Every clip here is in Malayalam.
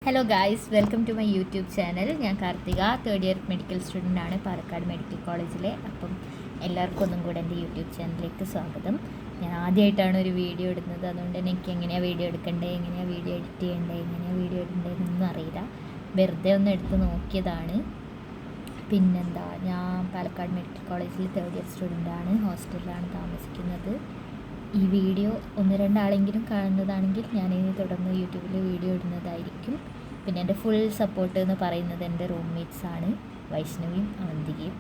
Hello guys, welcome to my YouTube channel. ഞാൻ Karthika, third year medical student ആണ് പാലക്കാട് മെഡിക്കൽ കോളേജിലെ. അപ്പം എല്ലാവർക്കും ഒന്നും കൂടെ എൻ്റെ യൂട്യൂബ് ചാനലിലേക്ക് സ്വാഗതം. ഞാൻ ആദ്യമായിട്ടാണ് ഒരു വീഡിയോ ഇടുന്നത്, അതുകൊണ്ട് തന്നെ എനിക്ക് എങ്ങനെയാണ് വീഡിയോ എടുക്കേണ്ടത്, എങ്ങനെയാണ് വീഡിയോ എഡിറ്റ് ചെയ്യേണ്ടത്, എങ്ങനെയാണ് വീഡിയോ ഇടേണ്ടതെന്നൊന്നും അറിയില്ല. വെറുതെ ഒന്ന് എടുത്ത് നോക്കിയതാണ്. പിന്നെന്താ, ഞാൻ പാലക്കാട് മെഡിക്കൽ കോളേജിൽ തേർഡ് ഇയർ സ്റ്റുഡൻ്റാണ്, ഹോസ്റ്റലിലാണ് താമസിക്കുന്നത്. ഈ വീഡിയോ ഒന്ന് രണ്ടാളെങ്കിലും കാണുന്നതാണെങ്കിൽ ഞാനിനി തുടർന്ന് യൂട്യൂബിൽ വീഡിയോ ഇടുന്നതായിരിക്കും. പിന്നെ എൻ്റെ ഫുൾ സപ്പോർട്ട് എന്ന് പറയുന്നത് എൻ്റെ റൂംമേറ്റ്സാണ്, വൈഷ്ണവിയും അവന്തികയും.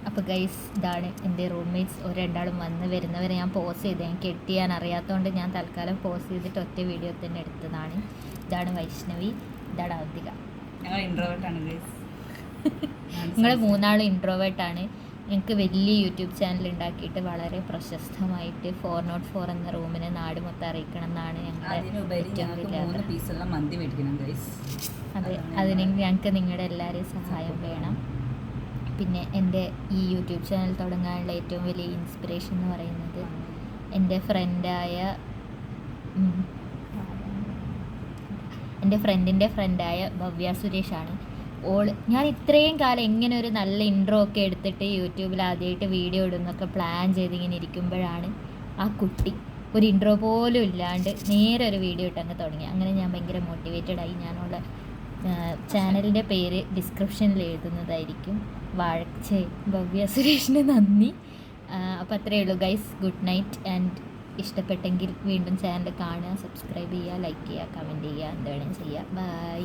അപ്പോൾ ഗൈസ്, ഇതാണ് എൻ്റെ റൂംമേറ്റ്സ്. രണ്ടാളും വന്ന് വരുന്നവരെ ഞാൻ പോസ് ചെയ്ത്, എനിക്ക് എഡിറ്റ് ചെയ്യാൻ അറിയാത്തതുകൊണ്ട് ഞാൻ തൽക്കാലം പോസ് ചെയ്തിട്ട് ഒറ്റ വീഡിയോ തന്നെ എടുത്തതാണ്. ഇതാണ് വൈഷ്ണവി, ഇതാണ് അവന്തിക. ഞങ്ങൾ ഇൻട്രോവേർട്ടാണ് ഗൈസ്. നിങ്ങൾ മൂന്നാളും ഇൻട്രോവേർട്ടാണ്. എനിക്ക് വലിയ യൂട്യൂബ് ചാനൽ ഉണ്ടാക്കിയിട്ട് വളരെ പ്രശസ്തമായിട്ട് 404 എന്ന റൂമിനെ നാട് മൊത്തം അറിയിക്കണം എന്നാണ് ഞങ്ങളുടെ അതെ, അതിന് ഞങ്ങൾക്ക് നിങ്ങളുടെ എല്ലാവരെയും സഹായം വേണം. പിന്നെ എൻ്റെ ഈ യൂട്യൂബ് ചാനൽ തുടങ്ങാനുള്ള ഏറ്റവും വലിയ ഇൻസ്പിറേഷൻ എന്ന് പറയുന്നത് എൻ്റെ ഫ്രണ്ടിൻ്റെ ഫ്രണ്ടായ ഭവ്യ സുരേഷാണ്. ഞാൻ ഇത്രയും കാലം എങ്ങനെ ഒരു നല്ല ഇൻട്രോ ഒക്കെ എടുത്തിട്ട് യൂട്യൂബിൽ ആദ്യമായിട്ട് വീഡിയോ ഇടുന്നൊക്കെ പ്ലാൻ ചെയ്തിങ്ങനെ ഇരിക്കുമ്പോഴാണ് ആ കുട്ടി ഒരു ഇൻട്രോ പോലും ഇല്ലാണ്ട് നേരെ ഒരു വീഡിയോ ഇട്ടങ്ങ് തുടങ്ങി. അങ്ങനെ ഞാൻ ഭയങ്കര മോട്ടിവേറ്റഡ് ആയി. ഞാനുള്ള ചാനലിൻ്റെ പേര് ഡിസ്ക്രിപ്ഷനിൽ എഴുതുന്നതായിരിക്കും. ഭവ്യ സുരേഷിന് നന്ദി. അപ്പോൾ അത്രയേ ഉള്ളൂ ഗൈസ്. Good night. ആൻഡ് ഇഷ്ടപ്പെട്ടെങ്കിൽ വീണ്ടും ചാനൽ കാണുക, സബ്സ്ക്രൈബ് ചെയ്യുക, ലൈക്ക് ചെയ്യുക, കമൻറ്റ് ചെയ്യുക, എന്ത് വേണമെങ്കിലും ചെയ്യുക. ബൈ.